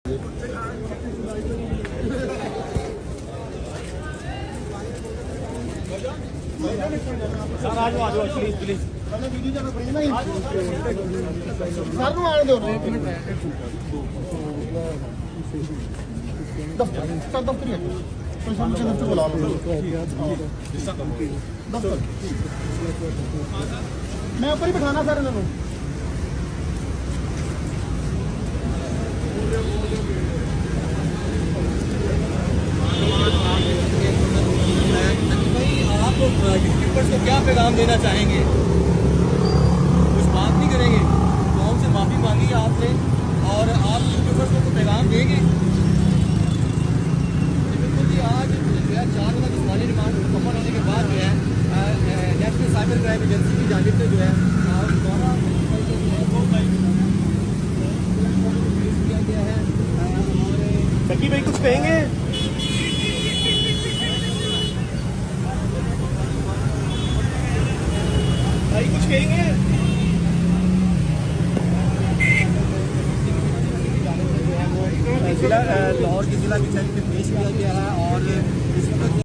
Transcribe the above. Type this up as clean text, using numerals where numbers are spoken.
Sir आ जाओ please please sir ਨੂੰ ਆਣ ਦਿਓ दफ्तर ही है कोई सामने से दफ्तर बुला लो दफ्तर मैं ऊपर ही बिठाना सर इन्होंने आप यूट्यूबर्स को क्या पैगाम देना चाहेंगे? कुछ बात नहीं करेंगे? कौन से माफ़ी मांगी है आपने और आप यूट्यूबर्स को पैगाम देंगे? बिल्कुल जी, आज जो है 4 का जिस्मानी रिमांड मुकम्मल होने के बाद जो है नेशनल साइबर क्राइम एजेंसी की जानिब से जो है किया गया है। सकी भाई कुछ कहेंगे? भाई कुछ कहेंगे? जिला लाहौर की जिला कचहरी में पेश किया गया है और